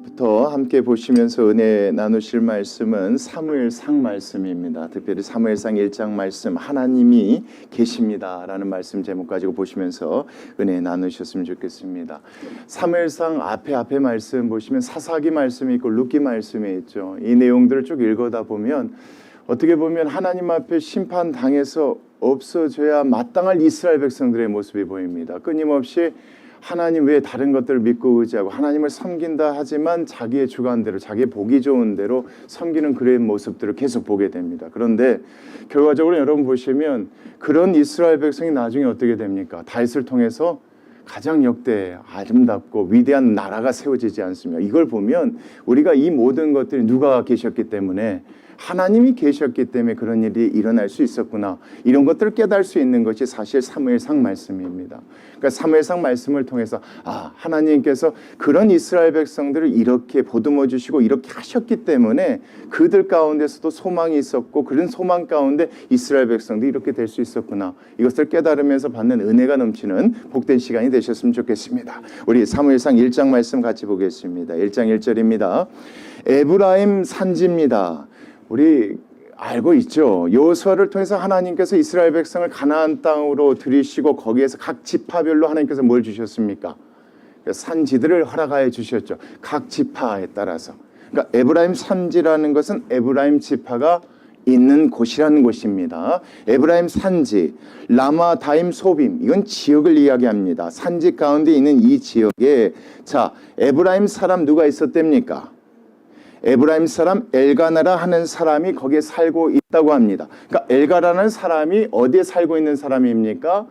오늘부터 함께 보시면서 은혜 나누실 말씀은 사무엘상 말씀입니다. 특별히 사무엘상 1장 말씀 하나님이 계십니다라는 말씀 제목 가지고 보시면서 은혜 나누셨으면 좋겠습니다. 사무엘상 앞에 말씀 보시면 사사기 말씀이 있고 룻기 말씀이 있죠. 이 내용들을 쭉 읽어다 보면 어떻게 보면 하나님 앞에 심판당해서 없어져야 마땅할 이스라엘 백성들의 모습이 보입니다. 끊임없이 하나님 외에 다른 것들을 믿고 의지하고 하나님을 섬긴다 하지만 자기의 주관대로 자기의 보기 좋은 대로 섬기는 그런 모습들을 계속 보게 됩니다. 그런데 결과적으로 여러분 보시면 그런 이스라엘 백성이 나중에 어떻게 됩니까? 다윗을 통해서 가장 역대 아름답고 위대한 나라가 세워지지 않습니까? 이걸 보면 우리가 이 모든 것들이 누가 계셨기 때문에 하나님이 계셨기 때문에 그런 일이 일어날 수 있었구나. 이런 것들을 깨달을 수 있는 것이 사실 사무엘상 말씀입니다. 그러니까 사무엘상 말씀을 통해서 하나님께서 그런 이스라엘 백성들을 이렇게 보듬어 주시고 이렇게 하셨기 때문에 그들 가운데서도 소망이 있었고 그런 소망 가운데 이스라엘 백성들이 이렇게 될 수 있었구나. 이것을 깨달으면서 받는 은혜가 넘치는 복된 시간이 되셨으면 좋겠습니다. 우리 사무엘상 1장 말씀 같이 보겠습니다. 1장 1절입니다. 에브라임 산지입니다. 우리 알고 있죠. 여호수아를 통해서 하나님께서 이스라엘 백성을 가나안 땅으로 들이시고 거기에서 각 지파별로 하나님께서 뭘 주셨습니까? 산지들을 허락하여 주셨죠. 각 지파에 따라서. 그러니까 에브라임 산지라는 것은 에브라임 지파가 있는 곳이라는 곳입니다. 에브라임 산지, 라마 다임 소빔, 이건 지역을 이야기합니다. 산지 가운데 있는 이 지역에 에브라임 사람 누가 있었답니까? 에브라임 사람 엘가나라 하는 사람이 거기에 살고 있다고 합니다. 그러니까 엘가나라는 사람이 어디에 살고 있는 사람입니까?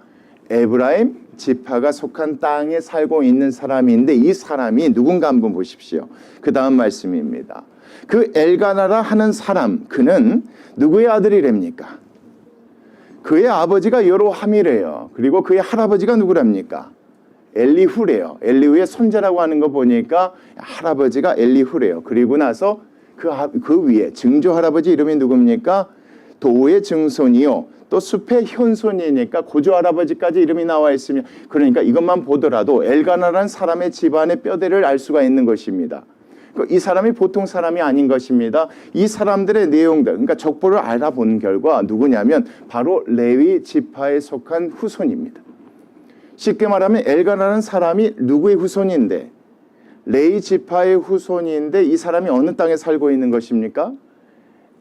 에브라임 지파가 속한 땅에 살고 있는 사람인데 이 사람이 누군가 한번 보십시오. 그 다음 말씀입니다. 그 엘가나라 하는 사람, 그는 누구의 아들이랍니까? 그의 아버지가 여로함이래요. 그리고 그의 할아버지가 누구랍니까? 엘리후래요. 엘리후의 손자라고 하는 거 보니까 할아버지가 엘리후래요. 그리고 나서 그 위에 증조 할아버지 이름이 누굽니까? 도의 증손이요. 또 숲의 현손이니까 고조 할아버지까지 이름이 나와 있으며 그러니까 이것만 보더라도 엘가나라는 사람의 집안의 뼈대를 알 수가 있는 것입니다. 이 사람이 보통 사람이 아닌 것입니다. 이 사람들의 내용들, 그러니까 족보를 알아본 결과 누구냐면 바로 레위 지파에 속한 후손입니다. 쉽게 말하면 엘가나라는 사람이 누구의 후손인데 레위 지파의 후손인데 이 사람이 어느 땅에 살고 있는 것입니까?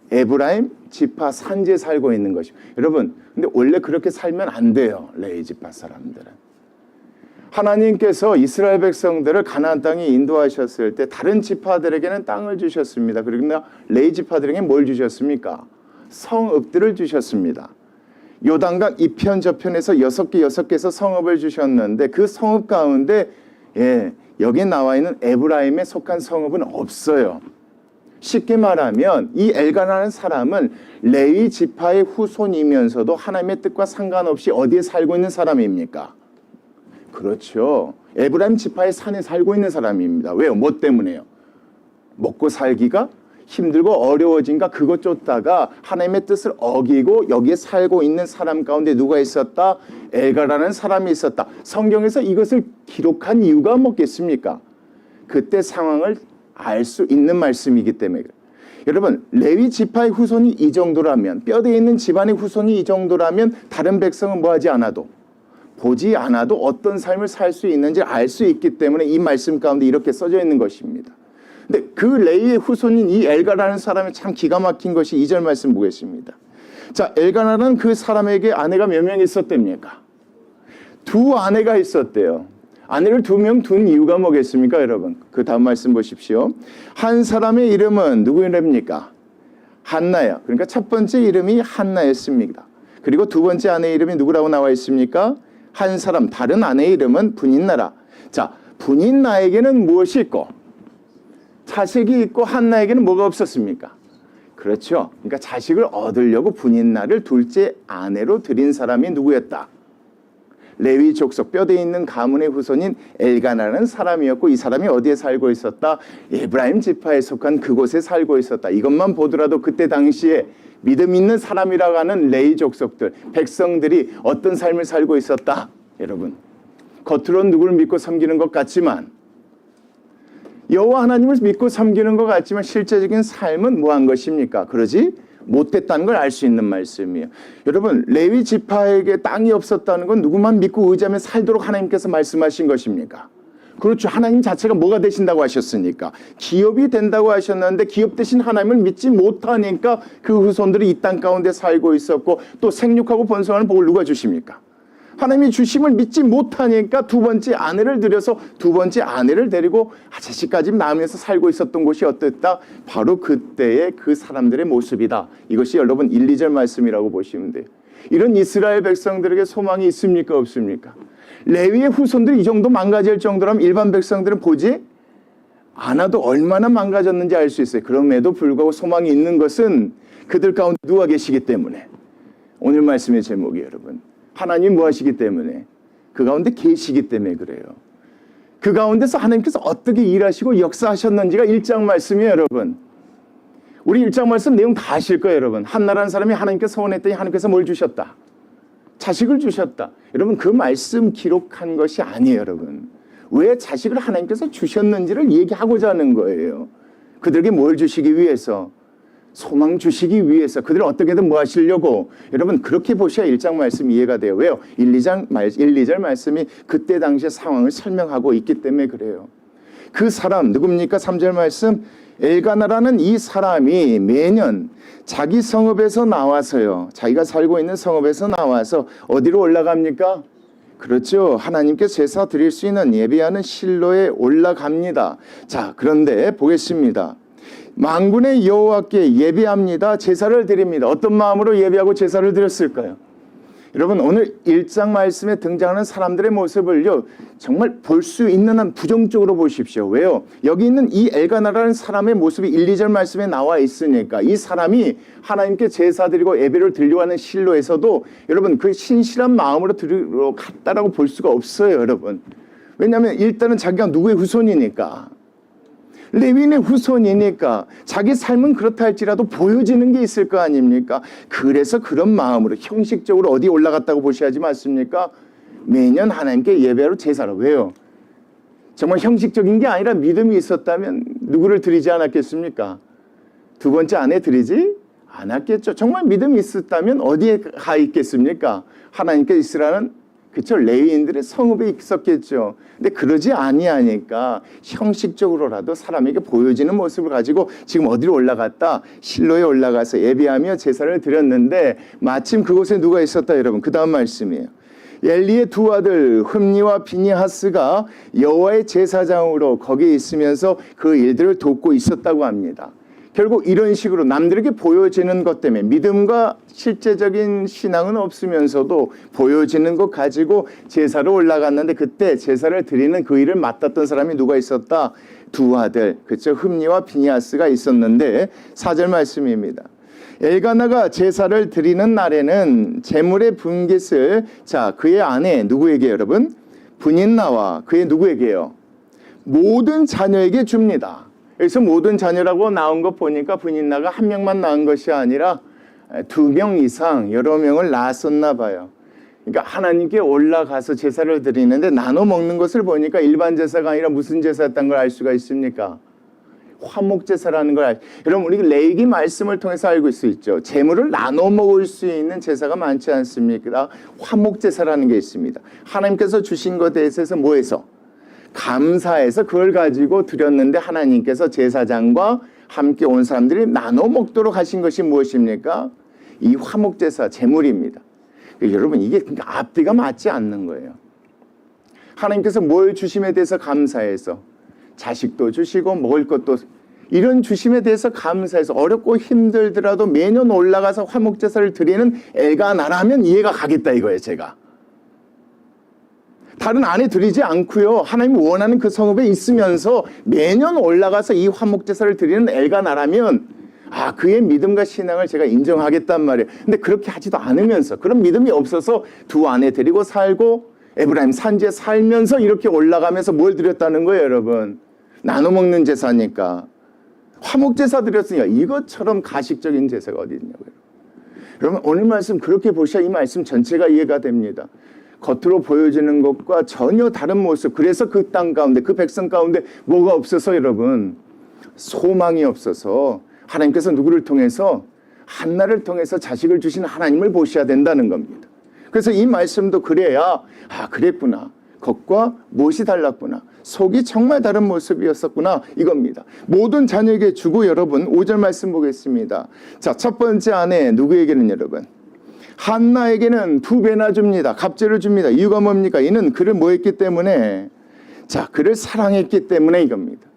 에브라임 지파 산지에 살고 있는 것입니다. 여러분, 근데 원래 그렇게 살면 안 돼요. 레위 지파 사람들은. 하나님께서 이스라엘 백성들을 가나안 땅에 인도하셨을 때 다른 지파들에게는 땅을 주셨습니다. 그리고 레위 지파들에게 뭘 주셨습니까? 성읍들을 주셨습니다. 요단강 이편 저편에서 6개에서 성읍을 주셨는데 그 성읍 가운데 여기 나와 있는 에브라임에 속한 성읍은 없어요. 쉽게 말하면 이 엘가나라는 사람은 레위 지파의 후손이면서도 하나님의 뜻과 상관없이 어디에 살고 있는 사람입니까? 그렇죠. 에브라임 지파의 산에 살고 있는 사람입니다. 왜요? 뭐 때문에요? 먹고 살기가 힘들고 어려워진가 그것 쫓다가 하나님의 뜻을 어기고 여기에 살고 있는 사람 가운데 누가 있었다? 엘가라는 사람이 있었다. 성경에서 이것을 기록한 이유가 뭐겠습니까? 그때 상황을 알 수 있는 말씀이기 때문에. 여러분, 레위 지파의 후손이 이 정도라면, 뼈대에 있는 집안의 후손이 이 정도라면 다른 백성은 뭐하지 않아도, 보지 않아도 어떤 삶을 살 수 있는지 알 수 있기 때문에 이 말씀 가운데 이렇게 써져 있는 것입니다. 근데 그 레위의 후손인 이 엘가라는 사람이 참 기가 막힌 것이 2절 말씀 보겠습니다. 엘가나는 그 사람에게 아내가 몇 명 있었답니까? 2 아내가 있었대요. 아내를 2명 둔 이유가 뭐겠습니까, 여러분? 그 다음 말씀 보십시오. 한 사람의 이름은 누구랍니까? 한나요. 그러니까 첫 번째 이름이 한나였습니다. 그리고 두 번째 아내의 이름이 누구라고 나와 있습니까? 한 사람, 다른 아내의 이름은 분인나라. 분인나에게는 무엇이 있고? 자식이 있고 한나에게는 뭐가 없었습니까? 그렇죠. 그러니까 자식을 얻으려고 분인나를 둘째 아내로 들인 사람이 누구였다? 레위 족속 뼈대에 있는 가문의 후손인 엘가나라는 사람이었고 이 사람이 어디에 살고 있었다? 에브라임 지파에 속한 그곳에 살고 있었다. 이것만 보더라도 그때 당시에 믿음 있는 사람이라고 하는 레위 족속들, 백성들이 어떤 삶을 살고 있었다? 여러분, 겉으로는 누구를 믿고 섬기는 것 같지만 여호와 하나님을 믿고 섬기는 것 같지만 실제적인 삶은 뭐한 것입니까? 그러지 못했다는 걸 알 수 있는 말씀이에요. 여러분, 레위 지파에게 땅이 없었다는 건 누구만 믿고 의지하며 살도록 하나님께서 말씀하신 것입니까? 그렇죠. 하나님 자체가 뭐가 되신다고 하셨으니까. 기업이 된다고 하셨는데 기업 대신 하나님을 믿지 못하니까 그 후손들이 이 땅 가운데 살고 있었고, 또 생육하고 번성하는 복을 누가 주십니까? 하나님이 주심을 믿지 못하니까 두 번째 아내를 들여서 두 번째 아내를 데리고 자식까지 낳으면서 살고 있었던 곳이 어땠다? 바로 그때의 그 사람들의 모습이다. 이것이 여러분 1, 2절 말씀이라고 보시면 돼요. 이런 이스라엘 백성들에게 소망이 있습니까? 없습니까? 레위의 후손들이 이 정도 망가질 정도라면 일반 백성들은 보지 않아도 얼마나 망가졌는지 알 수 있어요. 그럼에도 불구하고 소망이 있는 것은 그들 가운데 누가 계시기 때문에. 오늘 말씀의 제목이 여러분, 하나님 뭐 하시기 때문에? 그 가운데 계시기 때문에 그래요. 그 가운데서 하나님께서 어떻게 일하시고 역사하셨는지가 1장 말씀이에요, 여러분. 우리 1장 말씀 내용 다 아실 거예요, 여러분. 한나라는 사람이 하나님께서 서원했더니 하나님께서 뭘 주셨다? 자식을 주셨다. 여러분, 그 말씀 기록한 것이 아니에요, 여러분. 왜 자식을 하나님께서 주셨는지를 얘기하고자 하는 거예요. 그들에게 뭘 주시기 위해서? 소망 주시기 위해서. 그들을 어떻게든 뭐 하시려고. 여러분, 그렇게 보셔야 1장 말씀 이해가 돼요. 왜요? 1, 2절 말씀이 그때 당시의 상황을 설명하고 있기 때문에 그래요. 그 사람 누굽니까? 3절 말씀, 엘가나라는 이 사람이 매년 자기 성읍에서 나와서요, 자기가 살고 있는 성읍에서 나와서 어디로 올라갑니까? 그렇죠. 하나님께 제사 드릴 수 있는 예배하는 실로에 올라갑니다. 자, 그런데 보겠습니다. 만군의 여호와께 예배합니다. 제사를 드립니다. 어떤 마음으로 예배하고 제사를 드렸을까요? 여러분, 오늘 1장 말씀에 등장하는 사람들의 모습을요, 정말 볼 수 있는 한 부정적으로 보십시오. 왜요? 여기 있는 이 엘가나라는 사람의 모습이 1, 2절 말씀에 나와 있으니까 이 사람이 하나님께 제사 드리고 예배를 드리려고 실로에서도 여러분 그 신실한 마음으로 드리러 갔다라고 볼 수가 없어요, 여러분. 왜냐하면 일단은 자기가 누구의 후손이니까. 레위인의 후손이니까 자기 삶은 그렇다 할지라도 보여지는 게 있을 거 아닙니까? 그래서 그런 마음으로 형식적으로 어디 올라갔다고 보셔야지 맞습니까? 매년 하나님께 예배로 제사로. 왜요? 정말 형식적인 게 아니라 믿음이 있었다면 누구를 드리지 않았겠습니까? 두 번째 아내 드리지 않았겠죠. 정말 믿음이 있었다면 어디에 가 있겠습니까? 하나님께 있으라는, 그쵸, 레위인들의 성읍에 있었겠죠. 근데 그러지 아니하니까 형식적으로라도 사람에게 보여지는 모습을 가지고 지금 어디로 올라갔다? 실로에 올라가서 예배하며 제사를 드렸는데 마침 그곳에 누가 있었다, 여러분. 그 다음 말씀이에요. 엘리의 두 아들 흠니와 비니하스가 여호와의 제사장으로 거기에 있으면서 그 일들을 돕고 있었다고 합니다. 결국 이런 식으로 남들에게 보여지는 것 때문에 믿음과 실제적인 신앙은 없으면서도 보여지는 것 가지고 제사로 올라갔는데, 그때 제사를 드리는 그 일을 맡았던 사람이 누가 있었다? 두 아들, 그렇죠? 흠니와 비니하스가 있었는데 4절 말씀입니다. 엘가나가 제사를 드리는 날에는 제물의 분깃을, 자, 그의 아내 누구에게, 여러분? 분인나와 그의 누구에게요? 모든 자녀에게 줍니다. 그래서 모든 자녀라고 나온 거 보니까 분인나가 한 명만 낳은 것이 아니라 2명 이상 여러 명을 낳았었나 봐요. 그러니까 하나님께 올라가서 제사를 드리는데 나눠 먹는 것을 보니까 일반 제사가 아니라 무슨 제사였다는 걸 알 수가 있습니까? 화목 제사라는 걸 여러분, 우리 레위기 말씀을 통해서 알고 있을 수 있죠. 제물을 나눠 먹을 수 있는 제사가 많지 않습니까? 화목 제사라는 게 있습니다. 하나님께서 주신 것에 대해서 뭐해서? 감사해서 그걸 가지고 드렸는데 하나님께서 제사장과 함께 온 사람들이 나눠 먹도록 하신 것이 무엇입니까? 이 화목제사, 제물입니다. 여러분, 이게 앞뒤가 맞지 않는 거예요. 하나님께서 뭘 주심에 대해서 감사해서 자식도 주시고 먹을 것도, 이런 주심에 대해서 감사해서 어렵고 힘들더라도 매년 올라가서 화목제사를 드리는 엘가나라면 이해가 가겠다 이거예요, 제가. 다른 아내 드리지 않고요, 하나님이 원하는 그 성읍에 있으면서 매년 올라가서 이 화목제사를 드리는 엘가나라면 그의 믿음과 신앙을 제가 인정하겠단 말이에요. 근데 그렇게 하지도 않으면서, 그런 믿음이 없어서 두 아내 데리고 살고 에브라임 산지에 살면서 이렇게 올라가면서 뭘 드렸다는 거예요, 여러분? 나눠 먹는 제사니까. 화목제사 드렸으니까 이것처럼 가식적인 제사가 어디 있냐고요. 여러분, 오늘 말씀 그렇게 보셔야 이 말씀 전체가 이해가 됩니다. 겉으로 보여지는 것과 전혀 다른 모습. 그래서 그 땅 가운데, 그 백성 가운데 뭐가 없어서 여러분? 소망이 없어서 하나님께서 누구를 통해서? 한나를 통해서 자식을 주신 하나님을 보셔야 된다는 겁니다. 그래서 이 말씀도 그래야 그랬구나. 겉과 못이 달랐구나. 속이 정말 다른 모습이었었구나. 이겁니다. 모든 자녀에게 주고 여러분 5절 말씀 보겠습니다. 자, 첫 번째 아내 누구에게는 여러분? 한나에게는 2배나 줍니다. 갑절을 줍니다. 이유가 뭡니까? 이는 그를 뭐 했기 때문에? 자, 그를 사랑했기 때문에 이겁니다.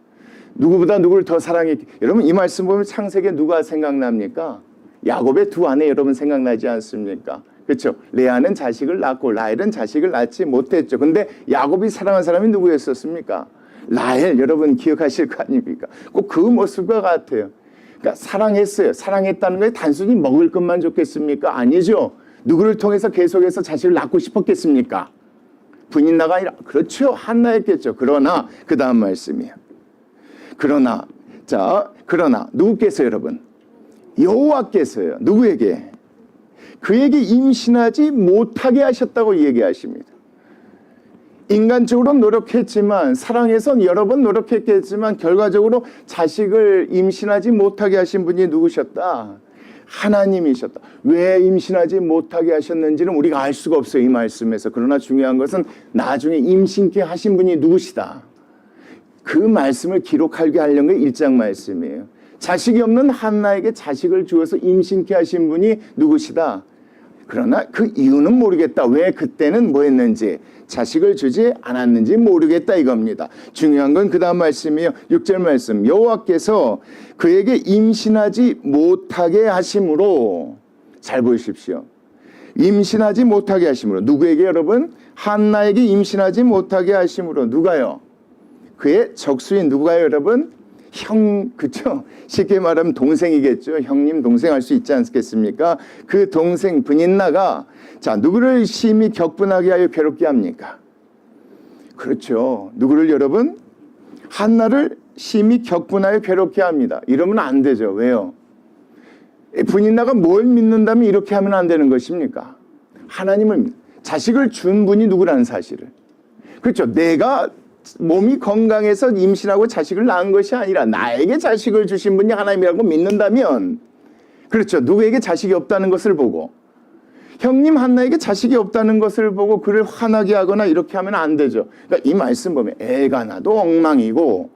누구보다 누구를 더 사랑했기. 여러분 이 말씀 보면 창세기에 누가 생각납니까? 야곱의 2 아내 여러분 생각나지 않습니까? 그렇죠. 레아는 자식을 낳고 라헬은 자식을 낳지 못했죠. 근데 야곱이 사랑한 사람이 누구였었습니까? 라헬. 여러분 기억하실 거 아닙니까? 꼭 그 모습과 같아요. 그러니까 사랑했어요. 사랑했다는 게 단순히 먹을 것만 좋겠습니까? 아니죠. 누구를 통해서 계속해서 자식을 낳고 싶었겠습니까? 분인나가 아니라 그렇죠. 한나였겠죠. 그러나 그 다음 말씀이에요. 그러나 누구께서 여러분? 여호와께서요. 누구에게? 그에게 임신하지 못하게 하셨다고 얘기하십니다. 인간적으로 노력했지만 사랑해서 여러 번 노력했겠지만 결과적으로 자식을 임신하지 못하게 하신 분이 누구셨다? 하나님이셨다. 왜 임신하지 못하게 하셨는지는 우리가 알 수가 없어요. 이 말씀에서. 그러나 중요한 것은 나중에 임신케 하신 분이 누구시다. 그 말씀을 기록하게 하려는 게 1장 말씀이에요. 자식이 없는 한나에게 자식을 주어서 임신케 하신 분이 누구시다. 그러나 그 이유는 모르겠다. 왜 그때는 뭐 했는지, 자식을 주지 않았는지 모르겠다 이겁니다. 중요한 건 그 다음 말씀이에요. 6절 말씀. 여호와께서 그에게 임신하지 못하게 하심으로, 잘 보십시오. 임신하지 못하게 하심으로. 누구에게 여러분? 한나에게 임신하지 못하게 하심으로. 누가요? 그의 적수인 누가요 여러분? 그쵸? 쉽게 말하면 동생이겠죠. 형님, 동생 할 수 있지 않겠습니까? 그 동생 분인나가 누구를 심히 격분하게 하여 괴롭게 합니까? 그렇죠. 누구를 여러분? 한나를 심히 격분하여 괴롭게 합니다. 이러면 안 되죠. 왜요? 분인나가 뭘 믿는다면 이렇게 하면 안 되는 것입니까? 하나님을, 자식을 준 분이 누구라는 사실을. 그렇죠. 내가 몸이 건강해서 임신하고 자식을 낳은 것이 아니라 나에게 자식을 주신 분이 하나님이라고 믿는다면, 그렇죠. 누구에게 자식이 없다는 것을 보고, 형님 한나에게 자식이 없다는 것을 보고 그를 화나게 하거나 이렇게 하면 안 되죠. 그러니까 이 말씀 보면 엘가나도 엉망이고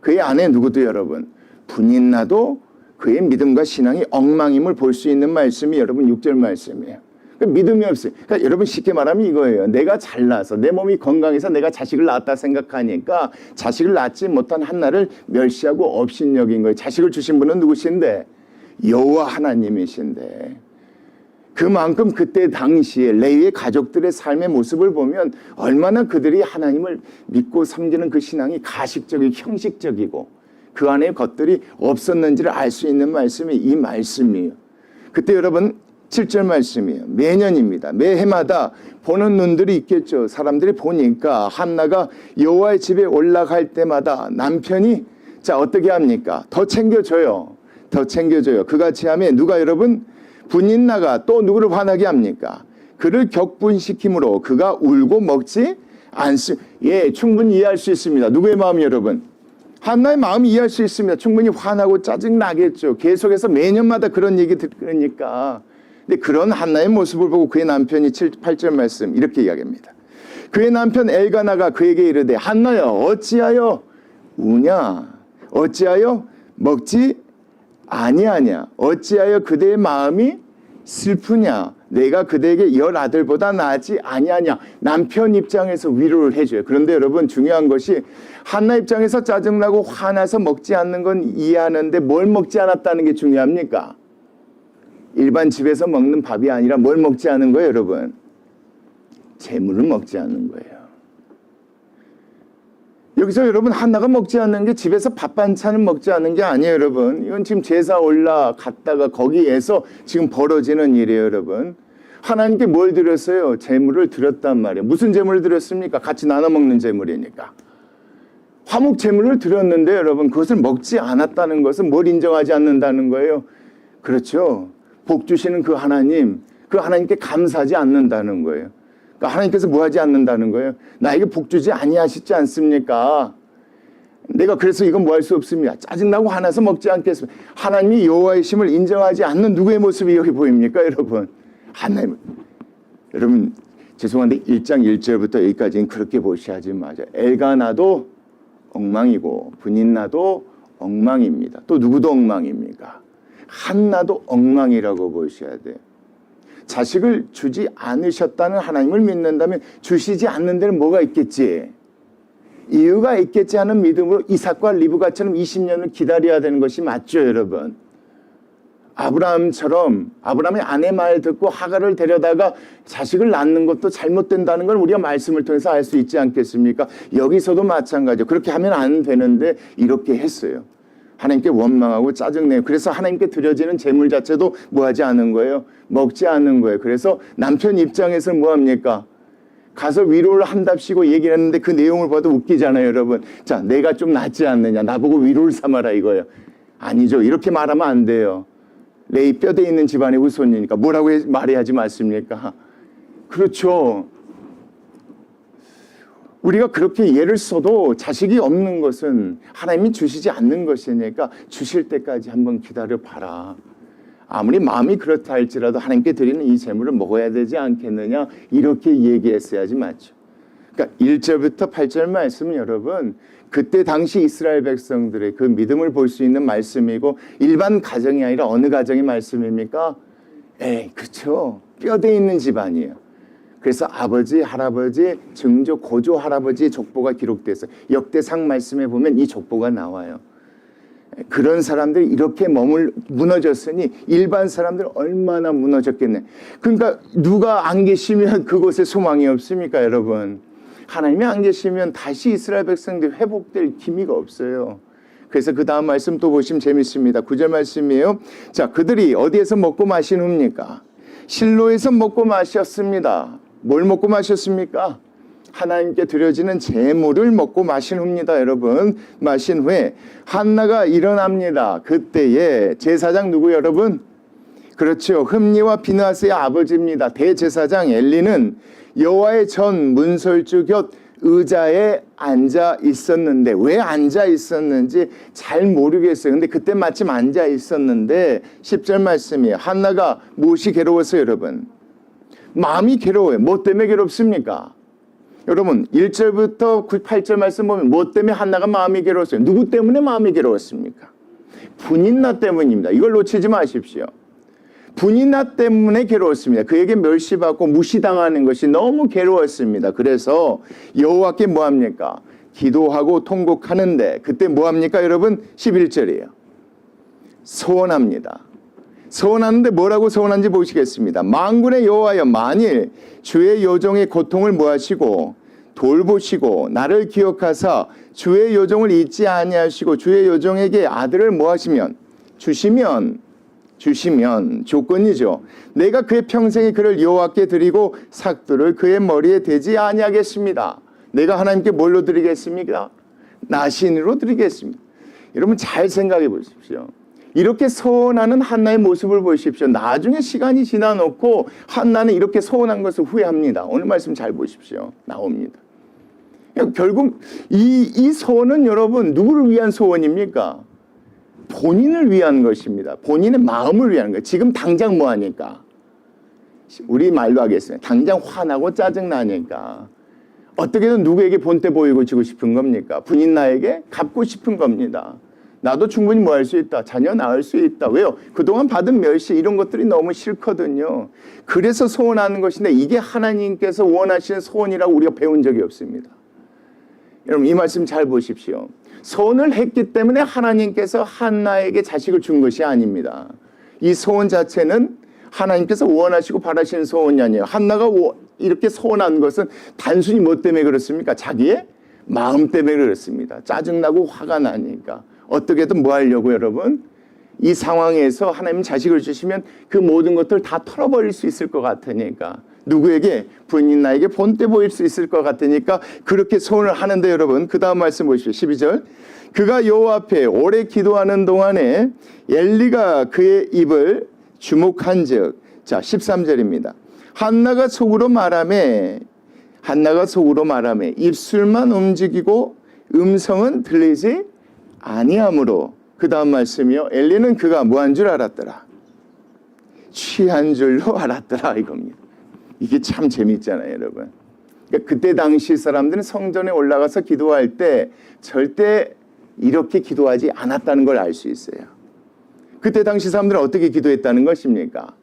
그의 아내 누구도 여러분? 분인나도 그의 믿음과 신앙이 엉망임을 볼 수 있는 말씀이 여러분 6절 말씀이에요. 그러니까 믿음이 없어요. 그러니까 여러분 쉽게 말하면 이거예요. 내가 잘나서 내 몸이 건강해서 내가 자식을 낳았다 생각하니까 자식을 낳지 못한 한나를 멸시하고 업신여긴 거예요. 자식을 주신 분은 누구신데? 여호와 하나님이신데. 그만큼 그때 당시에 레위의 가족들의 삶의 모습을 보면 얼마나 그들이 하나님을 믿고 섬기는 그 신앙이 가식적이고 형식적이고 그 안에 것들이 없었는지를 알 수 있는 말씀이 이 말씀이에요. 그때 여러분 7절 말씀이에요. 매년입니다. 매해마다 보는 눈들이 있겠죠. 사람들이 보니까 한나가 여호와의 집에 올라갈 때마다 남편이 어떻게 합니까? 더 챙겨줘요. 더 챙겨줘요. 그같이 하면 누가 여러분? 분인나가 또 누구를 화나게 합니까? 그를 격분시킴으로 그가 울고 먹지 않습니다. 예, 충분히 이해할 수 있습니다. 누구의 마음 여러분? 한나의 마음이 이해할 수 있습니다. 충분히 화나고 짜증나겠죠. 계속해서 매년마다 그런 얘기 들으니까. 근데 그런 한나의 모습을 보고 그의 남편이 8절 말씀 이렇게 이야기합니다. 그의 남편 엘가나가 그에게 이르되 한나여 어찌하여 우냐? 어찌하여 먹지 아니하냐? 어찌하여 그대의 마음이 슬프냐? 내가 그대에게 10아들보다 나지 아니하냐? 남편 입장에서 위로를 해줘요. 그런데 여러분 중요한 것이 한나 입장에서 짜증나고 화나서 먹지 않는 건 이해하는데 뭘 먹지 않았다는 게 중요합니까? 일반 집에서 먹는 밥이 아니라 뭘 먹지 않은 거예요 여러분? 재물을 먹지 않는 거예요. 여기서 여러분 한나가 먹지 않는 게 집에서 밥 반찬을 먹지 않는 게 아니에요 여러분. 이건 지금 제사 올라갔다가 거기에서 지금 벌어지는 일이에요 여러분. 하나님께 뭘 드렸어요? 재물을 드렸단 말이에요. 무슨 재물을 드렸습니까? 같이 나눠 먹는 재물이니까. 화목 재물을 드렸는데 여러분 그것을 먹지 않았다는 것은 뭘 인정하지 않는다는 거예요? 그렇죠. 복 주시는 그 하나님께 감사하지 않는다는 거예요. 그러니까 하나님께서 뭐 하지 않는다는 거예요? 나에게 복 주지 아니하시지 않습니까? 내가 그래서 이건 뭐 할 수 없습니다. 짜증나고 화나서 먹지 않겠습니다. 하나님이 여호와의 심을 인정하지 않는 누구의 모습이 여기 보입니까, 여러분? 하나님, 여러분 죄송한데 1장 1절부터 여기까지는 그렇게 보셔야지 맞아요. 애가 나도 엉망이고 분인 나도 엉망입니다. 또 누구도 엉망입니까? 한나도 엉망이라고 보셔야 돼요. 자식을 주지 않으셨다는 하나님을 믿는다면 주시지 않는 데는 뭐가 있겠지? 이유가 있겠지 하는 믿음으로 이삭과 리브가처럼 20년을 기다려야 되는 것이 맞죠, 여러분? 아브라함처럼 아브라함의 아내 말 듣고 하갈을 데려다가 자식을 낳는 것도 잘못된다는 걸 우리가 말씀을 통해서 알 수 있지 않겠습니까? 여기서도 마찬가지죠. 그렇게 하면 안 되는데 이렇게 했어요. 하나님께 원망하고 짜증내요. 그래서 하나님께 드려지는 제물 자체도 뭐하지 않은 거예요? 먹지 않는 거예요. 그래서 남편 입장에서는 뭐합니까? 가서 위로를 한답시고 얘기를 했는데 그 내용을 봐도 웃기잖아요, 여러분. 자, 내가 좀 낫지 않느냐. 나보고 위로를 삼아라 이거예요. 아니죠. 이렇게 말하면 안 돼요. 레이 뼈대 있는 집안의 후손이니까 뭐라고 말해야지 맞습니까? 그렇죠. 우리가 그렇게 예를 써도 자식이 없는 것은 하나님이 주시지 않는 것이니까 주실 때까지 한번 기다려봐라. 아무리 마음이 그렇다 할지라도 하나님께 드리는 이 제물을 먹어야 되지 않겠느냐 이렇게 얘기했어야지 맞죠. 그러니까 1절부터 8절 말씀은 여러분 그때 당시 이스라엘 백성들의 그 믿음을 볼 수 있는 말씀이고 일반 가정이 아니라 어느 가정의 말씀입니까? 그렇죠. 뼈대 있는 집안이에요. 그래서 아버지, 할아버지, 증조, 고조 할아버지의 족보가 기록돼서 역대상 말씀에 보면 이 족보가 나와요. 그런 사람들이 이렇게 무너졌으니 일반 사람들은 얼마나 무너졌겠네. 그러니까 누가 안 계시면 그곳에 소망이 없습니까, 여러분? 하나님이 안 계시면 다시 이스라엘 백성들이 회복될 기미가 없어요. 그래서 그 다음 말씀 또 보시면 재밌습니다. 9절 말씀이에요. 자, 그들이 어디에서 먹고 마신 후입니까? 실로에서 먹고 마셨습니다. 뭘 먹고 마셨습니까? 하나님께 드려지는 제물을 먹고 마신 후입니다, 여러분. 마신 후에 한나가 일어납니다. 그때에 제사장 누구 여러분? 그렇죠. 흠니와 비느하스의 아버지입니다. 대제사장 엘리는 여호와의 전 문설주 곁 의자에 앉아 있었는데 왜 앉아 있었는지 잘 모르겠어요. 근데 그때 마침 앉아 있었는데 10절 말씀이에요. 한나가 무엇이 괴로웠어요, 여러분? 마음이 괴로워요. 뭐 때문에 괴롭습니까? 여러분 1절부터 8절 말씀 보면 뭐 때문에 한나가 마음이 괴로웠어요? 누구 때문에 마음이 괴로웠습니까? 분인나 때문입니다. 이걸 놓치지 마십시오. 분인나 때문에 괴로웠습니다. 그에게 멸시받고 무시당하는 것이 너무 괴로웠습니다. 그래서 여호와께 뭐합니까? 기도하고 통곡하는데 그때 뭐합니까 여러분? 11절이에요. 소원합니다. 소원하는데 뭐라고 소원한지 보시겠습니다. 만군의 여호와여 만일 주의 요종의 고통을 뭐하시고 돌보시고 나를 기억하사 주의 요종을 잊지 아니하시고 주의 요종에게 아들을 뭐하시면 주시면 조건이죠. 내가 그의 평생에 그를 여호와께 드리고 삭도를 그의 머리에 대지 아니하겠습니다. 내가 하나님께 뭘로 드리겠습니까? 나신으로 드리겠습니다. 여러분 잘 생각해 보십시오. 이렇게 소원하는 한나의 모습을 보십시오. 나중에 시간이 지나놓고 한나는 이렇게 소원한 것을 후회합니다. 오늘 말씀 잘 보십시오. 나옵니다. 결국 이 소원은 여러분 누구를 위한 소원입니까? 본인을 위한 것입니다. 본인의 마음을 위한 거예요. 지금 당장 뭐 하니까? 우리 말로 하겠습니다. 당장 화나고 짜증나니까. 어떻게든 누구에게 본때 보이고 지고 싶은 겁니까? 분인 나에게 갚고 싶은 겁니다. 나도 충분히 뭐 할 수 있다. 자녀 낳을 수 있다. 왜요? 그동안 받은 멸시 이런 것들이 너무 싫거든요. 그래서 소원하는 것인데 이게 하나님께서 원하시는 소원이라고 우리가 배운 적이 없습니다. 여러분 이 말씀 잘 보십시오. 소원을 했기 때문에 하나님께서 한나에게 자식을 준 것이 아닙니다. 이 소원 자체는 하나님께서 원하시고 바라시는 소원이 아니에요. 한나가 이렇게 소원한 것은 단순히 뭐 때문에 그렇습니까? 자기의 마음 때문에 그렇습니다. 짜증나고 화가 나니까. 어떻게든 뭐 하려고 여러분? 이 상황에서 하나님 자식을 주시면 그 모든 것들 다 털어버릴 수 있을 것 같으니까. 누구에게? 부인 나에게 본때 보일 수 있을 것 같으니까 그렇게 소원을 하는데 여러분 그 다음 말씀 보십시오. 12절 그가 여호와 앞에 오래 기도하는 동안에 엘리가 그의 입을 주목한즉 자 13절입니다. 한나가 속으로 말하매 입술만 움직이고 음성은 들리지 아니하므로. 그 다음 말씀이요. 엘리는 그가 뭐한 줄 알았더라. 취한 줄로 알았더라 이겁니다. 이게 참 재밌잖아요, 여러분. 그러니까 그때 당시 사람들은 성전에 올라가서 기도할 때 절대 이렇게 기도하지 않았다는 걸 알 수 있어요. 그때 당시 사람들은 어떻게 기도했다는 것입니까?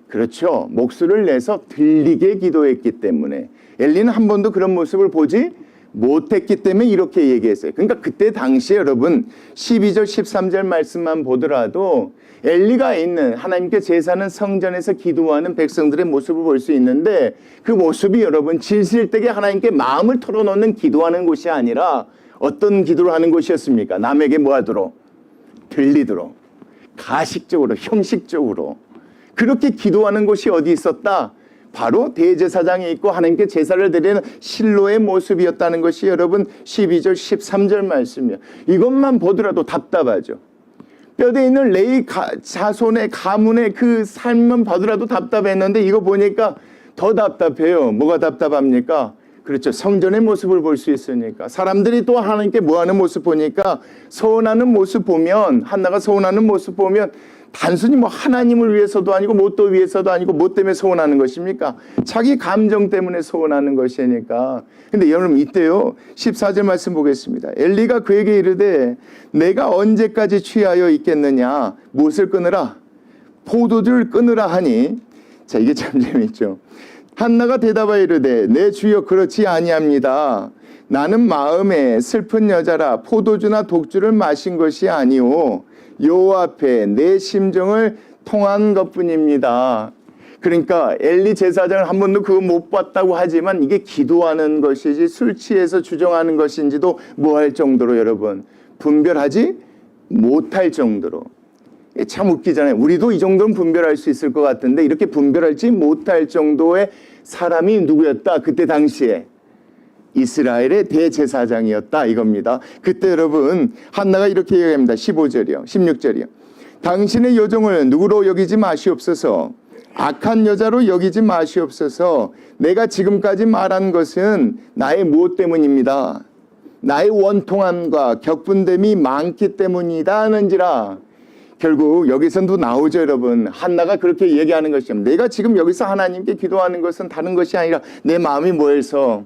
그렇죠. 목소리를 내서 들리게 기도했기 때문에. 엘리는 한 번도 그런 모습을 보지 못했기 때문에 이렇게 얘기했어요. 그러니까 그때 당시에 여러분 12절 13절 말씀만 보더라도 엘리가 있는 하나님께 제사하는 성전에서 기도하는 백성들의 모습을 볼 수 있는데, 그 모습이 여러분 진실되게 하나님께 마음을 털어놓는 기도하는 곳이 아니라 어떤 기도를 하는 곳이었습니까? 남에게 뭐하도록? 들리도록, 가식적으로, 형식적으로 그렇게 기도하는 곳이 어디 있었다? 바로 대제사장이 있고 하나님께 제사를 드리는 실로의 모습이었다는 것이 여러분 12절 13절 말씀이에요. 이것만 보더라도 답답하죠. 뼈대 있는 레위 자손의 가문의 그 삶만 보더라도 답답했는데 이거 보니까 더 답답해요. 뭐가 답답합니까? 그렇죠. 성전의 모습을 볼 수 있으니까. 사람들이 또 하나님께 뭐하는 모습 보니까 서운하는 모습 보면, 한나가 서운하는 모습 보면 단순히 뭐 하나님을 위해서도 아니고 뭣도 위해서도 아니고 뭐 때문에 서운하는 것입니까? 자기 감정 때문에 서운하는 것이니까. 근데 여러분 이때요 14절 말씀 보겠습니다. 엘리가 그에게 이르되 내가 언제까지 취하여 있겠느냐? 무엇을 끊으라? 포도주를 끊으라 하니. 자, 이게 참 재밌죠. 한나가 대답하여 이르되 내 주여 그렇지 아니합니다. 나는 마음에 슬픈 여자라 포도주나 독주를 마신 것이 아니오 여호와 앞에 내 심정을 통한 것뿐입니다. 그러니까 엘리 제사장을 한 번도 그거 못 봤다고 하지만 이게 기도하는 것이지 술 취해서 주정하는 것인지도 뭐할 정도로 여러분 분별하지 못할 정도로. 참 웃기잖아요. 우리도 이 정도는 분별할 수 있을 것 같은데 이렇게 분별하지 못할 정도의 사람이 누구였다? 그때 당시에 이스라엘의 대제사장이었다 이겁니다. 그때 여러분 한나가 이렇게 얘기합니다. 15절이요 16절이요 당신의 여종을 누구로 여기지 마시옵소서. 악한 여자로 여기지 마시옵소서. 내가 지금까지 말한 것은 나의 무엇 때문입니다. 나의 원통함과 격분됨이 많기 때문이다 하는지라. 결국 여기서도 나오죠 여러분. 한나가 그렇게 얘기하는 것이죠. 내가 지금 여기서 하나님께 기도하는 것은 다른 것이 아니라 내 마음이 뭐해서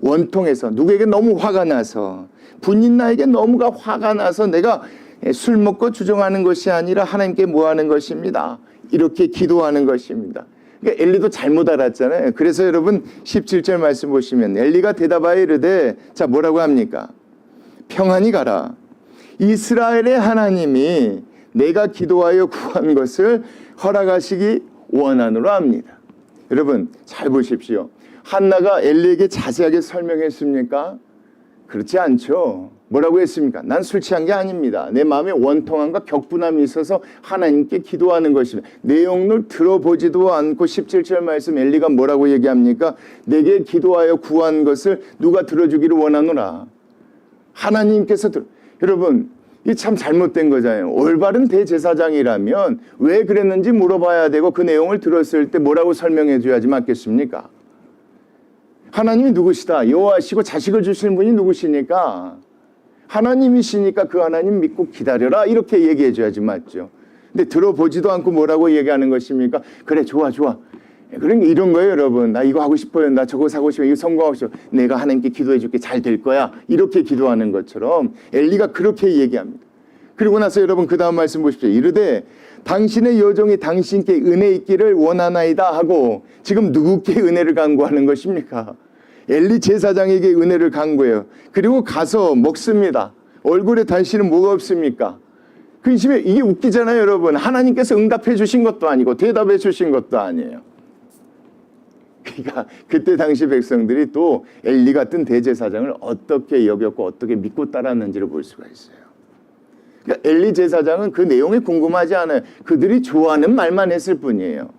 원통해서 누구에게 너무 화가 나서 분인 나에게 너무가 화가 나서 내가 술 먹고 주정하는 것이 아니라 하나님께 뭐하는 것입니다. 이렇게 기도하는 것입니다. 그러니까 엘리도 잘못 알았잖아요. 그래서 여러분 17절 말씀 보시면 엘리가 대답하여 이르되 자 뭐라고 합니까? 평안히 가라. 이스라엘의 하나님이 내가 기도하여 구한 것을 허락하시기 원하노라 합니다. 여러분 잘 보십시오. 한나가 엘리에게 자세하게 설명했습니까? 그렇지 않죠. 뭐라고 했습니까? 난 술 취한 게 아닙니다. 내 마음에 원통함과 격분함이 있어서 하나님께 기도하는 것입니다. 내용을 들어보지도 않고 17절 말씀 엘리가 뭐라고 얘기합니까? 내게 기도하여 구한 것을 누가 들어주기를 원하노라. 하나님께서 여러분 이게 참 잘못된 거잖아요. 올바른 대제사장이라면 왜 그랬는지 물어봐야 되고 그 내용을 들었을 때 뭐라고 설명해 줘야지 맞겠습니까? 하나님이 누구시다? 여호와시고 자식을 주시는 분이 누구시니까? 하나님이시니까 그 하나님 믿고 기다려라 이렇게 얘기해 줘야지 맞죠. 근데 들어보지도 않고 뭐라고 얘기하는 것입니까? 그래 좋아 그러니까 이런 거예요 여러분. 나 이거 하고 싶어요. 나 저거 사고 싶어요. 이거 성공하고 싶어요. 내가 하나님께 기도해 줄게 잘 될 거야. 이렇게 기도하는 것처럼 엘리가 그렇게 얘기합니다. 그리고 나서 여러분 그 다음 말씀 보십시오. 이르되 당신의 여종이 당신께 은혜 있기를 원하나이다 하고 지금 누구께 은혜를 간구하는 것입니까? 엘리 제사장에게 은혜를 간구해요. 그리고 가서 먹습니다. 얼굴에 당신은 뭐가 없습니까? 근심에 이게 웃기잖아요 여러분. 하나님께서 응답해 주신 것도 아니고 대답해 주신 것도 아니에요. 그러니까 그때 당시 백성들이 또 엘리 같은 대제사장을 어떻게 여겼고 어떻게 믿고 따랐는지를 볼 수가 있어요. 그러니까 엘리 제사장은 그 내용이 궁금하지 않아요. 그들이 좋아하는 말만 했을 뿐이에요.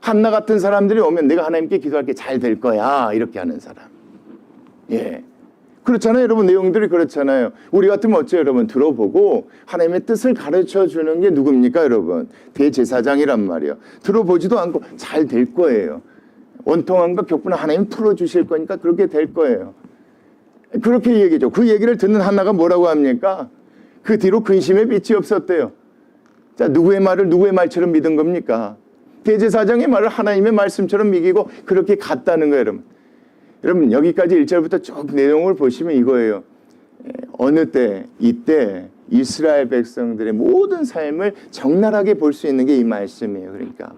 한나 같은 사람들이 오면 내가 하나님께 기도할 게 잘 될 거야 이렇게 하는 사람. 예, 그렇잖아요, 여러분. 내용들이 그렇잖아요. 우리 같으면 어째요, 여러분? 들어보고 하나님의 뜻을 가르쳐 주는 게 누굽니까, 여러분? 대제사장이란 말이에요. 들어보지도 않고 잘 될 거예요. 원통함과 격분을 하나님 풀어주실 거니까 그렇게 될 거예요. 그렇게 얘기죠. 그 얘기를 듣는 한나가 뭐라고 합니까? 그 뒤로 근심의 빛이 없었대요. 자, 누구의 말을 누구의 말처럼 믿은 겁니까? 대제사장의 말을 하나님의 말씀처럼 믿기고 그렇게 갔다는 거예요, 여러분. 여러분, 여기까지 1절부터 쭉 내용을 보시면 이거예요. 어느 때, 이때 이스라엘 백성들의 모든 삶을 적나라하게 볼 수 있는 게 이 말씀이에요. 그러니까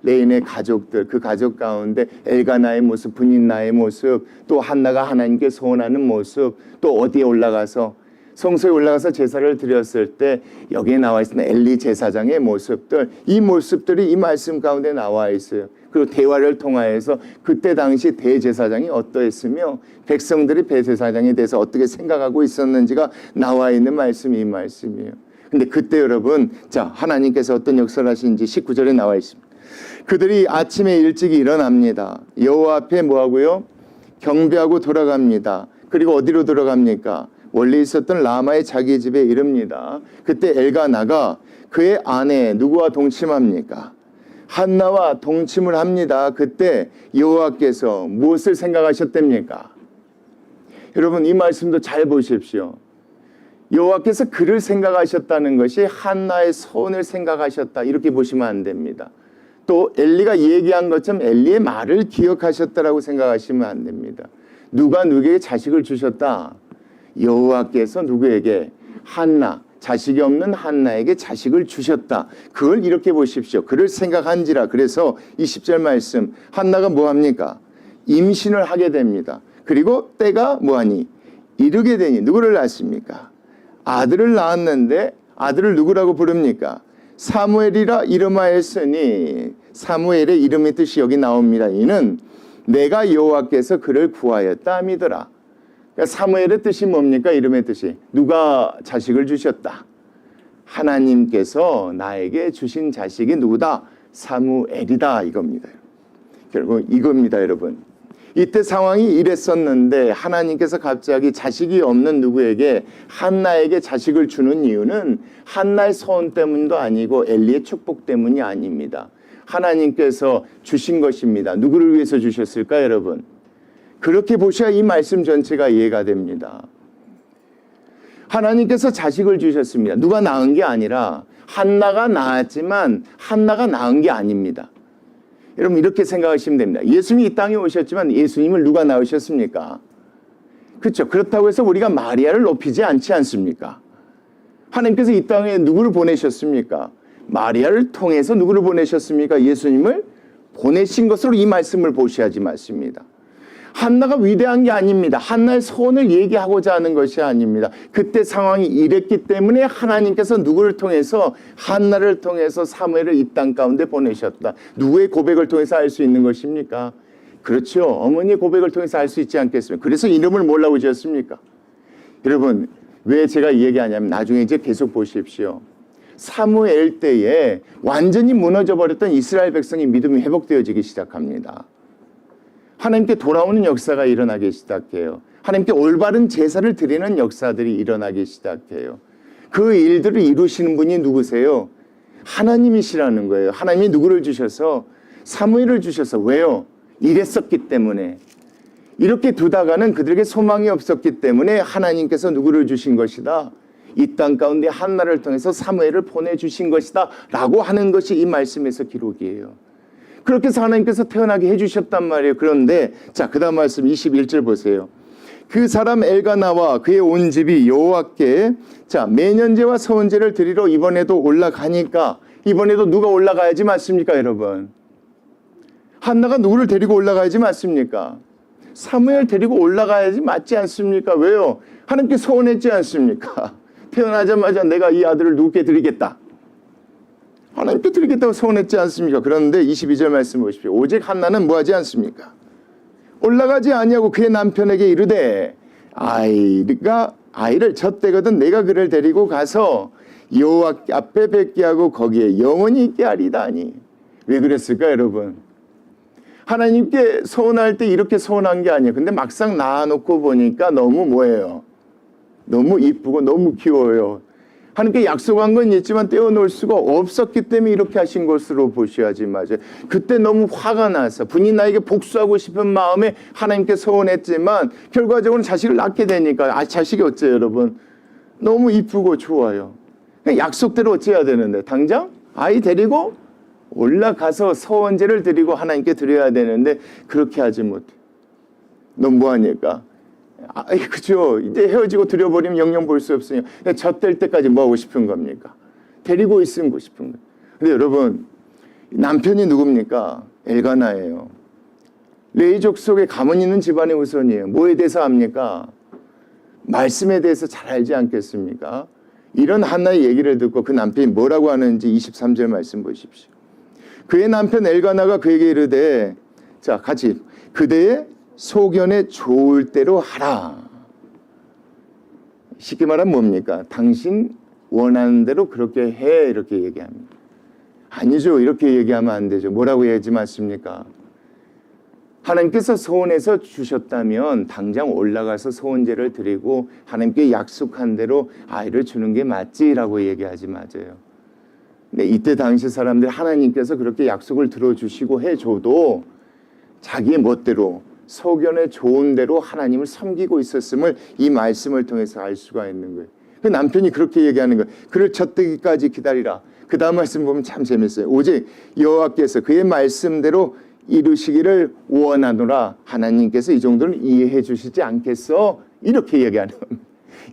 레인의 가족들, 그 가족 가운데 엘가나의 모습, 분인나의 모습, 또 한나가 하나님께 소원하는 모습, 또 어디에 올라가서 성소에 올라가서 제사를 드렸을 때 여기에 나와 있는 엘리 제사장의 모습들, 이 모습들이 이 말씀 가운데 나와 있어요. 그리고 대화를 통하여서 그때 당시 대제사장이 어떠했으며 백성들이 대제사장에 대해서 어떻게 생각하고 있었는지가 나와 있는 말씀이 이 말씀이에요. 근데 그때 여러분, 자, 하나님께서 어떤 역사를 하시는지 19절에 나와 있습니다. 그들이 아침에 일찍 일어납니다. 여호와 앞에 뭐하고요? 경배하고 돌아갑니다. 그리고 어디로 들어갑니까? 원래 있었던 라마의 자기 집에 이릅니다. 그때 엘가나가 그의 아내 누구와 동침합니까? 한나와 동침을 합니다. 그때 여호와께서 무엇을 생각하셨답니까? 여러분, 이 말씀도 잘 보십시오. 여호와께서 그를 생각하셨다는 것이 한나의 소원을 생각하셨다, 이렇게 보시면 안 됩니다. 또 엘리가 얘기한 것처럼 엘리의 말을 기억하셨다라고 생각하시면 안 됩니다. 누가 누구에게 자식을 주셨다? 여호와께서 누구에게? 한나, 자식이 없는 한나에게 자식을 주셨다. 그걸 이렇게 보십시오. 그를 생각한지라. 그래서 20절 말씀, 한나가 뭐합니까? 임신을 하게 됩니다. 그리고 때가 뭐하니? 이르게 되니. 누구를 낳습니까? 아들을 낳았는데 아들을 누구라고 부릅니까? 사무엘이라 이름하였으니. 사무엘의 이름의 뜻이 여기 나옵니다. 이는 내가 여호와께서 그를 구하였다 함이더라. 그러니까 사무엘의 뜻이 뭡니까? 이름의 뜻이. 누가 자식을 주셨다? 하나님께서 나에게 주신 자식이 누구다? 사무엘이다, 이겁니다. 결국 이겁니다, 여러분. 이때 상황이 이랬었는데 하나님께서 갑자기 자식이 없는 누구에게, 한나에게 자식을 주는 이유는 한나의 소원 때문도 아니고 엘리의 축복 때문이 아닙니다. 하나님께서 주신 것입니다. 누구를 위해서 주셨을까, 여러분? 그렇게 보셔야 이 말씀 전체가 이해가 됩니다. 하나님께서 자식을 주셨습니다. 누가 낳은 게 아니라 한나가 낳았지만 한나가 낳은 게 아닙니다. 여러분, 이렇게 생각하시면 됩니다. 예수님이 이 땅에 오셨지만 예수님을 누가 낳으셨습니까? 그렇죠. 그렇다고 해서 우리가 마리아를 높이지 않지 않습니까? 하나님께서 이 땅에 누구를 보내셨습니까? 마리아를 통해서 누구를 보내셨습니까? 예수님을 보내신 것으로 이 말씀을 보셔야지 맞습니다. 한나가 위대한 게 아닙니다. 한나의 소원을 얘기하고자 하는 것이 아닙니다. 그때 상황이 이랬기 때문에 하나님께서 누구를 통해서, 한나를 통해서 사무엘을 이 땅 가운데 보내셨다. 누구의 고백을 통해서 알 수 있는 것입니까? 그렇죠. 어머니의 고백을 통해서 알 수 있지 않겠습니까? 그래서 이름을 뭐라고 지었습니까? 여러분, 왜 제가 이 얘기하냐면 나중에 이제 계속 보십시오. 사무엘 때에 완전히 무너져 버렸던 이스라엘 백성의 믿음이 회복되어지기 시작합니다. 하나님께 돌아오는 역사가 일어나기 시작해요. 하나님께 올바른 제사를 드리는 역사들이 일어나기 시작해요. 그 일들을 이루시는 분이 누구세요? 하나님이시라는 거예요. 하나님이 누구를 주셔서? 사무엘을 주셔서. 왜요? 이랬었기 때문에. 이렇게 두다가는 그들에게 소망이 없었기 때문에 하나님께서 누구를 주신 것이다? 이 땅 가운데 한나를 통해서 사무엘을 보내주신 것이다 라고 하는 것이 이 말씀에서 기록이에요. 그렇게 해서 하나님께서 태어나게 해주셨단 말이에요. 그런데 자, 그 다음 말씀 21절 보세요. 그 사람 엘가나와 그의 온 집이 여호와께 자 매년제와 서원제를 드리러 이번에도 올라가니까, 이번에도 누가 올라가야지 맞습니까, 여러분? 한나가 누구를 데리고 올라가야지 맞습니까? 사무엘 데리고 올라가야지 맞지 않습니까? 왜요? 하나님께 소원했지 않습니까? 태어나자마자 내가 이 아들을 누구께 드리겠다. 하나님께 드리겠다고 소원했지 않습니까? 그런데 22절 말씀 보십시오. 오직 한나는 뭐하지 않습니까? 올라가지 아니하고 그의 남편에게 이르되 아이를 젖대거든 내가 그를 데리고 가서 여호와 앞에 뵙게 하고 거기에 영원히 있게 하리다니. 왜 그랬을까, 여러분? 하나님께 서원할 때 이렇게 서원한 게 아니에요. 근데 막상 낳아놓고 보니까 너무 뭐예요? 너무 이쁘고 너무 귀여워요. 하나님께 약속한 건 있지만 떼어놓을 수가 없었기 때문에 이렇게 하신 것으로 보셔야지. 맞아요. 그때 너무 화가 나서 분이 나에게 복수하고 싶은 마음에 하나님께 서원했지만 결과적으로는 자식을 낳게 되니까 자식이 어째요 여러분? 너무 이쁘고 좋아요. 약속대로 어째야 되는데 당장 아이 데리고 올라가서 서원제를 드리고 하나님께 드려야 되는데 그렇게 하지 못해. 넌 뭐하니까? 그죠. 이제 헤어지고 드려버리면 영영 볼 수 없으니까 젖될 때까지 뭐 하고 싶은 겁니까? 데리고 있으고 싶은 거예요. 근데 여러분 남편이 누굽니까? 엘가나예요. 레이족 속에 가문 있는 집안의 후손이에요. 뭐에 대해서 압니까? 말씀에 대해서 잘 알지 않겠습니까? 이런 한나의 얘기를 듣고 그 남편이 뭐라고 하는지 23절 말씀 보십시오. 그의 남편 엘가나가 그에게 이르되 자 같이 그대의 소견에 좋을 대로 하라. 쉽게 말하면 뭡니까? 당신 원하는 대로 그렇게 해 이렇게 얘기합니다. 아니죠. 이렇게 얘기하면 안 되죠. 뭐라고 얘기하지 않습니까? 하나님께서 소원해서 주셨다면 당장 올라가서 소원제를 드리고 하나님께 약속한 대로 아이를 주는 게 맞지라고 얘기하지 맞아요. 근데 이때 당시 사람들 하나님께서 그렇게 약속을 들어주시고 해줘도 자기의 멋대로 소견에 좋은 대로 하나님을 섬기고 있었음을 이 말씀을 통해서 알 수가 있는 거예요. 그 남편이 그렇게 얘기하는 거예요. 그를 젖되기까지 기다리라. 그 다음 말씀 보면 참 재밌어요. 오직 여호와께서 그의 말씀대로 이루시기를 원하노라. 하나님께서 이 정도는 이해해 주시지 않겠어? 이렇게 얘기하는 겁니다.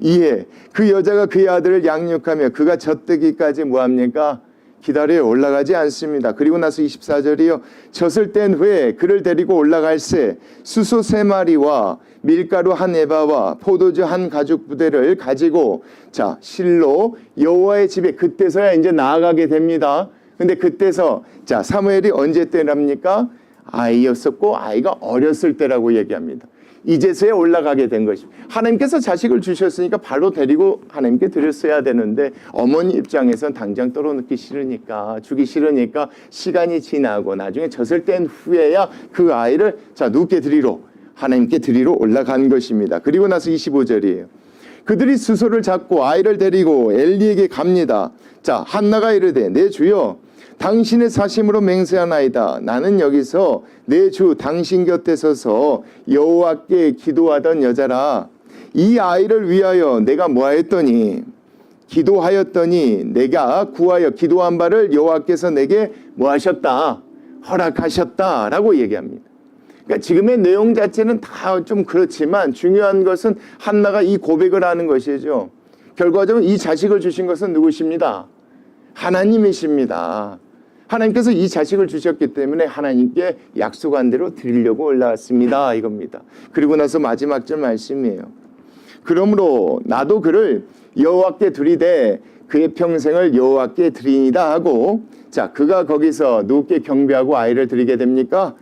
이해. 그 여자가 그의 아들을 양육하며 그가 젖되기까지 뭐합니까? 기다려요. 올라가지 않습니다. 그리고 나서 24절이요. 젖을 뗀 후에 그를 데리고 올라갈새 수소 3마리와 밀가루 1에바와 포도주 1가죽 부대를 가지고 자 실로 여호와의 집에 그때서야 이제 나아가게 됩니다. 근데 그때서 자 사무엘이 언제 때랍니까? 아이였었고 아이가 어렸을 때라고 얘기합니다. 이제서야 올라가게 된 것입니다. 하나님께서 자식을 주셨으니까 바로 데리고 하나님께 드렸어야 되는데 어머니 입장에선 당장 떨어놓기 싫으니까 주기 싫으니까 시간이 지나고 나중에 젖을 뗀 후에야 그 아이를 자 누구께 드리러 하나님께 드리러 올라간 것입니다. 그리고 나서 25절이에요. 그들이 수소를 잡고 아이를 데리고 엘리에게 갑니다. 자 한나가 이르되 내 주여 당신의 사심으로 맹세하나이다. 나는 여기서 내 주 당신 곁에 서서 여호와께 기도하던 여자라. 이 아이를 위하여 내가 뭐하였더니 기도하였더니 내가 구하여 기도한 바를 여호와께서 내게 뭐하셨다? 허락하셨다라고 얘기합니다. 그러니까 지금의 내용 자체는 다 좀 그렇지만 중요한 것은 한나가 이 고백을 하는 것이죠. 결과적으로 이 자식을 주신 것은 누구십니다? 하나님이십니다. 하나님께서 이 자식을 주셨기 때문에 하나님께 약속한 대로 드리려고 올라왔습니다. 이겁니다. 그리고 나서 마지막 절 말씀이에요. 그러므로 나도 그를 여호와께 드리되 그의 평생을 여호와께 드리이다 하고 자 그가 거기서 누구께 경배하고 아이를 드리게 됩니까?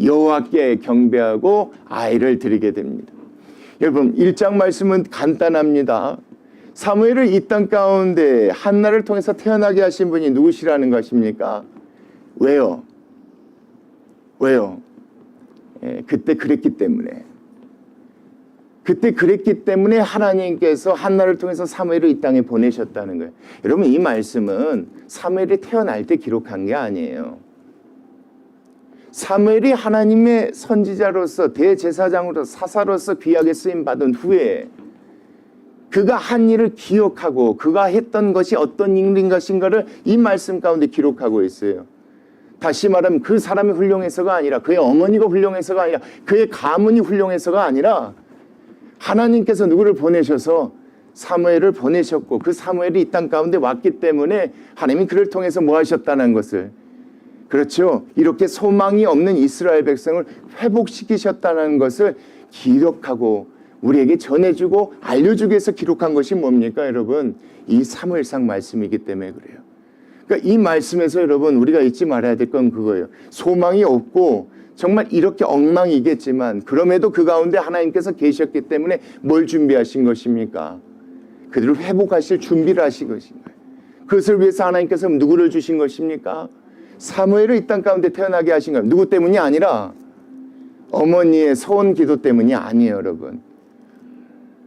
여호와께 경배하고 아이를 드리게 됩니다. 여러분 1장 말씀은 간단합니다. 사무엘을 이 땅 가운데 한나를 통해서 태어나게 하신 분이 누구시라는 것입니까? 왜요? 왜요? 그때 그랬기 때문에. 그때 그랬기 때문에 하나님께서 한나를 통해서 사무엘을 이 땅에 보내셨다는 거예요. 여러분 이 말씀은 사무엘이 태어날 때 기록한 게 아니에요. 사무엘이 하나님의 선지자로서 대제사장으로서 사사로서 귀하게 쓰임받은 후에 그가 한 일을 기억하고 그가 했던 것이 어떤 일인 것인가를 이 말씀 가운데 기록하고 있어요. 다시 말하면 그 사람이 훌륭해서가 아니라 그의 어머니가 훌륭해서가 아니라 그의 가문이 훌륭해서가 아니라 하나님께서 누구를 보내셔서 사무엘을 보내셨고 그 사무엘이 이 땅 가운데 왔기 때문에 하나님이 그를 통해서 뭐 하셨다는 것을 그렇죠. 이렇게 소망이 없는 이스라엘 백성을 회복시키셨다는 것을 기록하고 우리에게 전해주고 알려주기 위해서 기록한 것이 뭡니까 여러분? 이 사무엘상 말씀이기 때문에 그래요. 그러니까 이 말씀에서 여러분 우리가 잊지 말아야 될 건 그거예요. 소망이 없고 정말 이렇게 엉망이겠지만 그럼에도 그 가운데 하나님께서 계셨기 때문에 뭘 준비하신 것입니까? 그들을 회복하실 준비를 하신 것인가요? 그것을 위해서 하나님께서 누구를 주신 것입니까? 사무엘을 이 땅 가운데 태어나게 하신 건 누구 때문이 아니라 어머니의 소원 기도 때문이 아니에요, 여러분.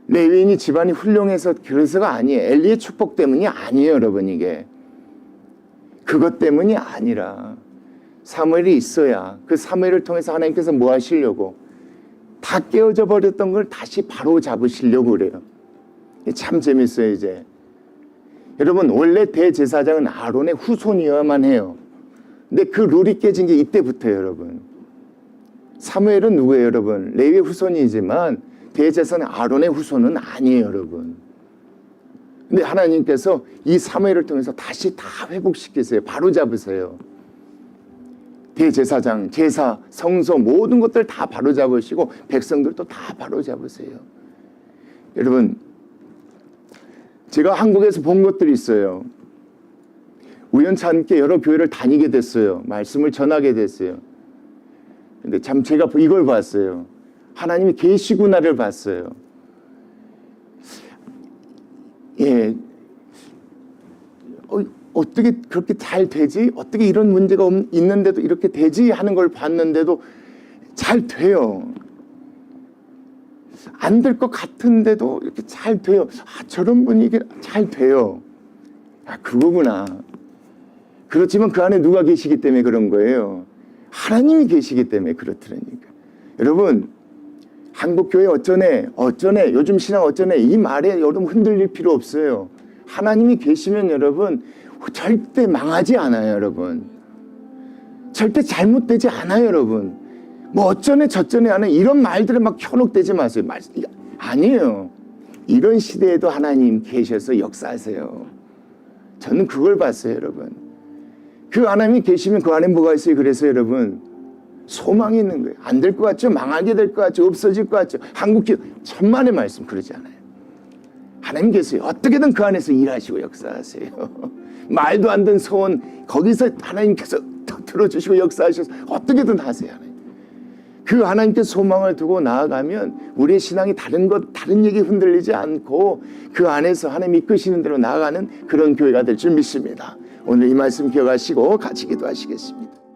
레위인이 집안이 훌륭해서 그래서가 아니에요. 엘리의 축복 때문이 아니에요, 여러분. 이게 그것 때문이 아니라 사무엘이 있어야 그 사무엘을 통해서 하나님께서 뭐 하시려고 다 깨어져 버렸던 걸 다시 바로 잡으시려고 그래요. 참 재밌어요. 이제 여러분, 원래 대제사장은 아론의 후손이어야만 해요. 근데 그 룰이 깨진 게 이때부터예요, 여러분. 사무엘은 누구예요, 여러분? 레위의 후손이지만 대제사장 아론의 후손은 아니에요, 여러분. 근데 하나님께서 이 사무엘을 통해서 다시 다 회복시키세요. 바로 잡으세요. 대제사장, 제사, 성소 모든 것들 다 바로 잡으시고 백성들도 다 바로 잡으세요. 여러분, 제가 한국에서 본 것들이 있어요. 우연찮게 여러 교회를 다니게 됐어요. 말씀을 전하게 됐어요. 근데 참 제가 이걸 봤어요. 하나님이 계시구나를 봤어요. 예. 어떻게 그렇게 잘 되지? 어떻게 이런 문제가 있는데도 이렇게 되지? 하는 걸 봤는데도 잘 돼요. 안 될 것 같은데도 이렇게 잘 돼요. 아, 저런 분위기 잘 돼요. 아, 그거구나. 그렇지만 그 안에 누가 계시기 때문에 그런 거예요. 하나님이 계시기 때문에 그렇더라니까. 여러분, 한국교회 어쩌네 요즘 신앙 어쩌네 이 말에 여러분 흔들릴 필요 없어요. 하나님이 계시면 여러분 절대 망하지 않아요. 여러분 절대 잘못되지 않아요. 여러분 뭐 어쩌네 저쩌네 하는 이런 말들에 막 현혹되지 마세요. 아니에요. 이런 시대에도 하나님 계셔서 역사하세요. 저는 그걸 봤어요. 여러분 그 하나님이 계시면 그 안에 뭐가 있어요? 그래서 여러분 소망이 있는 거예요. 안 될 것 같죠? 망하게 될 것 같죠? 없어질 것 같죠? 한국교회 천만의 말씀 그러지 않아요. 하나님 계세요. 어떻게든 그 안에서 일하시고 역사하세요. 말도 안 되는 소원 거기서 하나님께서 들어주시고 역사하셔서 어떻게든 하세요. 그 하나님께 소망을 두고 나아가면 우리의 신앙이 다른 얘기 흔들리지 않고 그 안에서 하나님 이끄시는 대로 나아가는 그런 교회가 될 줄 믿습니다. 오늘 이 말씀 기억하시고 같이 기도하시겠습니다.